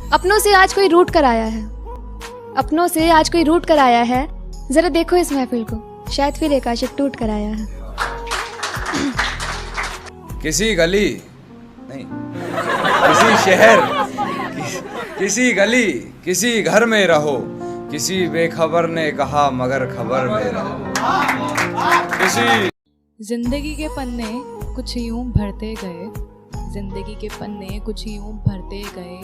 अपनों से आज कोई रूठ कर आया है, अपनों से आज कोई रूठ कर आया है। जरा देखो इस महफिल को, शायद फिर एक आशिक टूट कर आया है। किसी गली नहीं, किसी शहर, किसी गली, किसी घर में रहो, किसी बेखबर ने कहा मगर खबर में रहो। किसी जिंदगी के पन्ने कुछ यूं भरते गए, जिंदगी के पन्ने कुछ यूं भरते गए,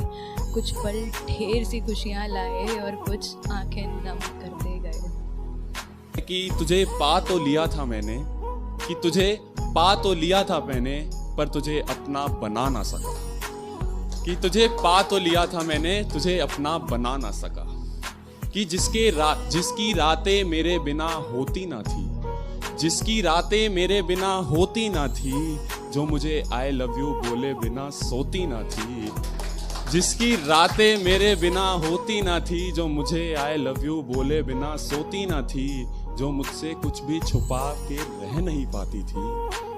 कुछ पल ढेर सी खुशियां लाए और कुछ आंखें नम करते गए। कि तुझे पा तो लिया था मैंने, कि तुझे पा तो लिया था मैंने, पर तुझे अपना बना ना सका। कि तुझे पा तो लिया था मैंने, तुझे अपना बना ना सका। कि जिसकी रातें मेरे बिना होती ना थी, जिसकी रातें मेरे बिना होती ना थी, जो मुझे आई लव यू बोले बिना सोती ना थी। जिसकी रातें मेरे बिना होती ना थी, जो मुझे आई लव यू बोले बिना सोती ना थी, जो मुझसे कुछ भी छुपा के रह नहीं पाती थी,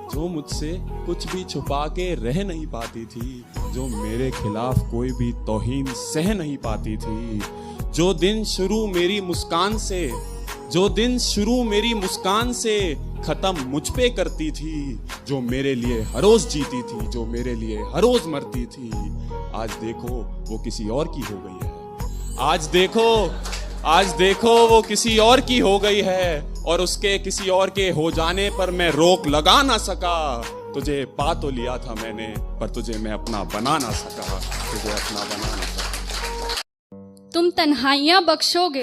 जो मुझसे कुछ भी छुपा के रह नहीं पाती थी, जो मेरे खिलाफ कोई भी तौहीन सह नहीं पाती थी। जो दिन शुरू मेरी मुस्कान से, जो दिन शुरू मेरी मुस्कान से खत्म मुझ पे करती थी, जो मेरे लिए हर रोज जीती थी, जो मेरे लिए हर रोज मरती थी, आज देखो वो किसी और की हो गई है। आज देखो वो किसी और की हो गई है, और उसके किसी और के हो जाने पर मैं रोक लगा ना सका। तुझे पा तो लिया था मैंने, पर तुझे मैं अपना बना ना सका, तुझे अपना बना ना सका। तुम तन्हाइयां बख्शोगे,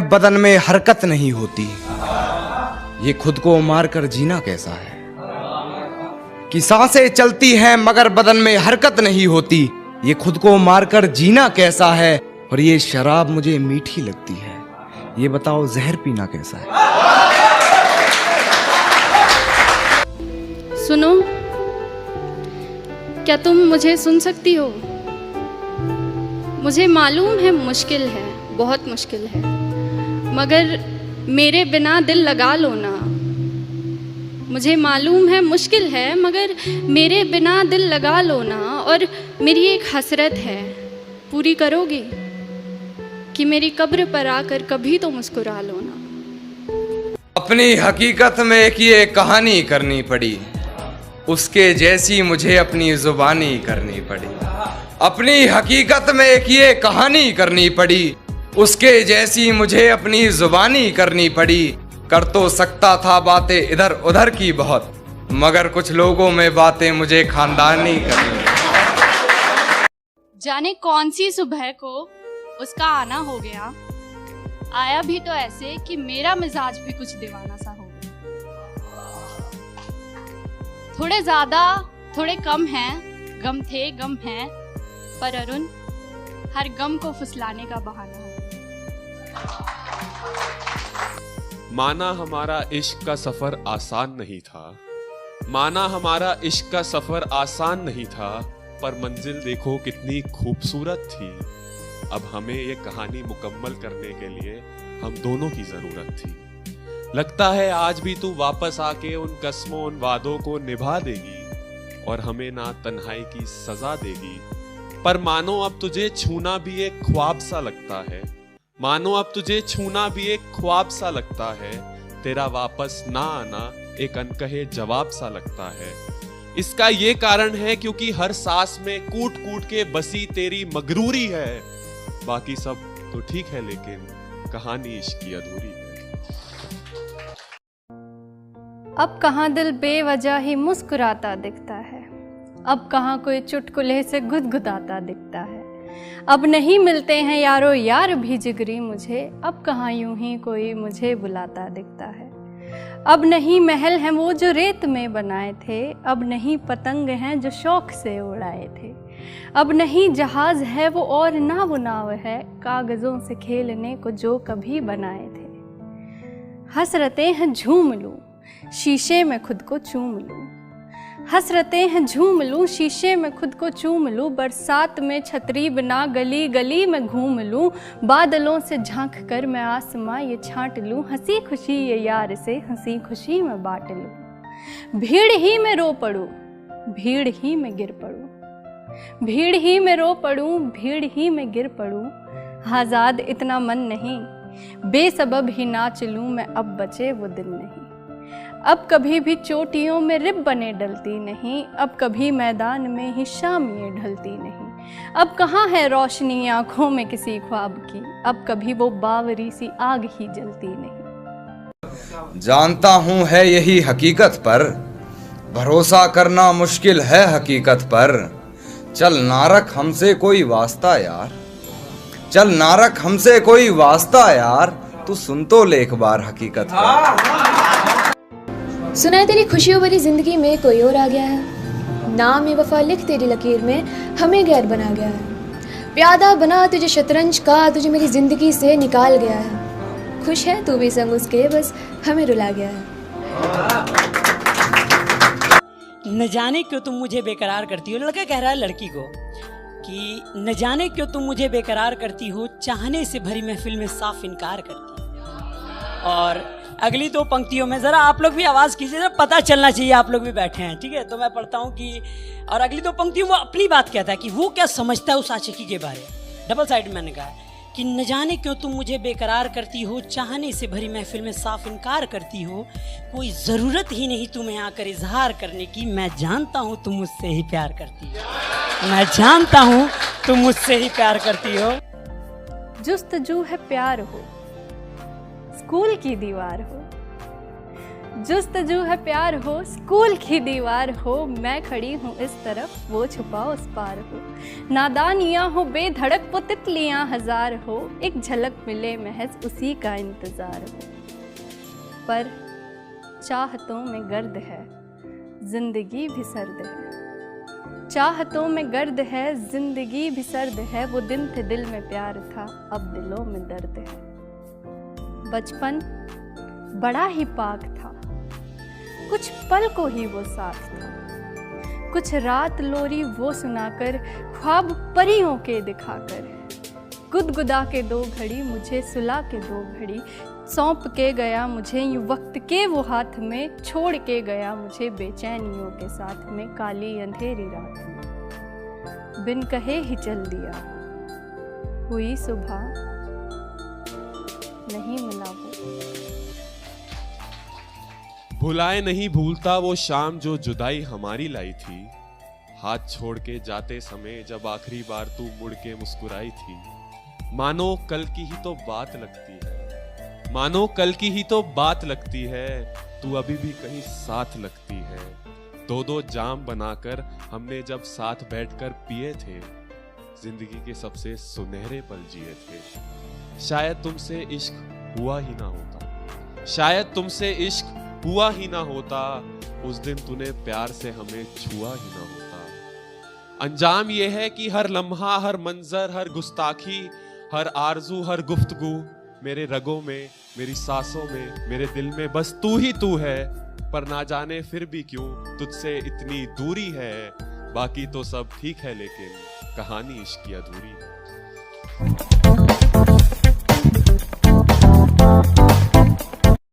बदन में हरकत नहीं होती, ये खुद को मारकर जीना कैसा है। कि सांसें चलती हैं मगर बदन में हरकत नहीं होती, ये खुद को मारकर जीना कैसा है। और ये शराब मुझे मीठी लगती है, ये बताओ जहर पीना कैसा है। सुनो, क्या तुम मुझे सुन सकती हो? मुझे मालूम है मुश्किल है, बहुत मुश्किल है, मगर मेरे बिना दिल लगा लो ना। मुझे मालूम है मुश्किल है, मगर मेरे बिना दिल लगा लो ना। और मेरी एक हसरत है, पूरी करोगे कि मेरी कब्र पर आकर कभी तो मुस्कुरा लो ना। अपनी हकीकत में एक ये कहानी करनी पड़ी, उसके जैसी मुझे अपनी जुबानी करनी पड़ी। अपनी हकीकत में एक ये कहानी करनी पड़ी, उसके जैसी मुझे अपनी जुबानी करनी पड़ी। कर तो सकता था बातें इधर उधर की बहुत, मगर कुछ लोगों में बातें मुझे खानदानी करनी। जाने कौन सी सुबह को उसका आना हो गया, आया भी तो ऐसे कि मेरा मिजाज भी कुछ दीवाना सा हो गया। थोड़े ज्यादा थोड़े कम हैं, गम थे गम हैं, पर अरुण हर गम को फुसलाने का बहाना हो। माना हमारा इश्क का सफर आसान नहीं था, माना हमारा इश्क का सफर आसान नहीं था, पर मंजिल देखो कितनी खूबसूरत थी। अब हमें ये कहानी मुकम्मल करने के लिए हम दोनों की जरूरत थी। लगता है आज भी तू वापस आके उन कस्मों उन वादों को निभा देगी, और हमें ना तन्हाई की सजा देगी। पर मानो अब तुझे छूना भी एक ख्वाब सा लगता है, मानो अब तुझे छूना भी एक ख्वाब सा लगता है। तेरा वापस ना आना एक अनकहे जवाब सा लगता है। इसका ये कारण है क्योंकि हर सांस में कूट कूट के बसी तेरी मगरूरी है। बाकी सब तो ठीक है, लेकिन कहानी इश्क की अधूरी है। अब कहाँ दिल बेवजह ही मुस्कुराता दिखता है, अब कहाँ कोई चुटकुले से गुदगुदाता दिखता है। अब नहीं मिलते हैं यारो यार भी जिगरी मुझे, अब कहाँ यूं ही कोई मुझे बुलाता दिखता है। अब नहीं महल हैं वो जो रेत में बनाए थे, अब नहीं पतंग हैं जो शौक से उड़ाए थे। अब नहीं जहाज है वो और ना वो नाव है, कागज़ों से खेलने को जो कभी बनाए थे। हसरतें हैं झूम लूँ, शीशे में खुद को चूम लूँ, हसरतें हैं झूम लूं, शीशे में खुद को चूम लूं, बरसात में छतरी बिना गली गली में घूम लूं, बादलों से झांक कर मैं आसमां ये छांट लूं, हंसी खुशी ये यार से हंसी खुशी में बांट लूं। भीड़ ही में रो पड़ूं, भीड़ ही में गिर पड़ूं, भीड़ ही में रो पड़ूं, भीड़ ही में गिर पड़ूं, आज़ाद इतना मन नहीं, बेसबब ही नाच लूं मैं, अब बचे वो दिन नहीं। अब कभी भी चोटियों में रिब्बनें डलती नहीं, अब कभी मैदान में ही शामियाँ ढलती नहीं, अब कहाँ है रोशनी आँखों में किसी ख्वाब की, अब कभी वो बावरी सी आग ही जलती नहीं। जानता हूँ है यही हकीकत पर, भरोसा करना मुश्किल है हकीकत पर, चल ना रख हमसे कोई वास्ता यार, चल ना रख हमसे कोई वास्ता यार, तू सुन तो ले एक बार हकीकत पर। सुना है तेरी खुशियों भरी जिंदगी में कोई और आ गया है, नाम ये वफा लिख तेरी लकीर में हमें गैर बना गया है, प्यादा बना तुझे शतरंज का तुझे मेरी जिंदगी से निकाल गया है, खुश है तू भी संग उसके बस हमें रुला गया है। न जाने क्यों तुम मुझे बेकरार करती हो, लड़का कह रहा है लड़की को कि न जाने क्यों तुम मुझे बेकरार करती हो, चाहने से भरी महफिल में साफ इनकार करती हो। और अगली दो पंक्तियों में ज़रा आप लोग भी आवाज़ कीजिए, ज़रा पता चलना चाहिए आप लोग भी बैठे हैं, ठीक है। तो मैं पढ़ता हूँ कि और अगली दो पंक्तियों में वो अपनी बात कहता है कि वो क्या समझता है उस आशिकी के बारे में। डबल साइड मैंने कहा कि न जाने क्यों तुम मुझे बेकरार करती हो, चाहने से भरी महफिल में साफ इनकार करती हो, कोई ज़रूरत ही नहीं तुम्हें आकर इजहार करने की, मैं जानता हूँ तुम मुझसे ही प्यार करती हो, मैं जानता हूँ तुम मुझसे ही प्यार करती हो। जुस्तजू है प्यार हो, स्कूल की दीवार हो, जुस्तजू है प्यार हो, स्कूल की दीवार हो, मैं खड़ी हूँ इस तरफ वो छुपा उस पार हो, नादानियाँ हो बेधड़क वो तितलियाँ हजार हो, एक झलक मिले महज उसी का इंतज़ार हो। पर चाहतों में गर्द है जिंदगी भी सर्द है, चाहतों में गर्द है जिंदगी भी सर्द है, वो दिन थे दिल में प्यार था अब दिलों में दर्द है। बचपन बड़ा ही पाक था, कुछ पल को ही वो साथ था, कुछ रात लोरी वो सुनाकर ख्वाब परियों के दिखाकर, गुदगुदा के दो घड़ी मुझे सुला के दो घड़ी, सौंप के गया मुझे यूं वक्त के वो हाथ में, छोड़ के गया मुझे बेचैनियों के साथ में, काली अंधेरी रात में बिन कहे ही चल दिया, हुई सुबह नहीं मिला वो। भुलाए नहीं भूलता वो शाम जो जुदाई हमारी लाई थी, हाथ छोड़ के जाते समय जब आखिरी बार तू मुड़ के मुस्कुराई थी, मानो कल की ही तो बात लगती है, मानो कल की ही तो बात लगती है, तू अभी भी कहीं साथ लगती है। दो दो जाम बनाकर हमने जब साथ बैठकर पिए थे, जिंदगी के सबसे सुनहरे पल जिए थे, शायद तुमसे इश्क हुआ ही ना होता, शायद तुमसे इश्क हुआ ही ना होता, उस दिन तूने प्यार से हमें छुआ ही ना होता। अंजाम ये है कि हर लम्हा, हर मंजर, हर गुस्ताखी, हर आरजू, हर गुफ्तगू, मेरे रगों में, मेरी सांसों में, मेरे दिल में बस तू ही तू है, पर ना जाने फिर भी क्यों तुझसे इतनी दूरी है, बाकी तो सब ठीक है लेकिन कहानी इश्क की अधूरी है।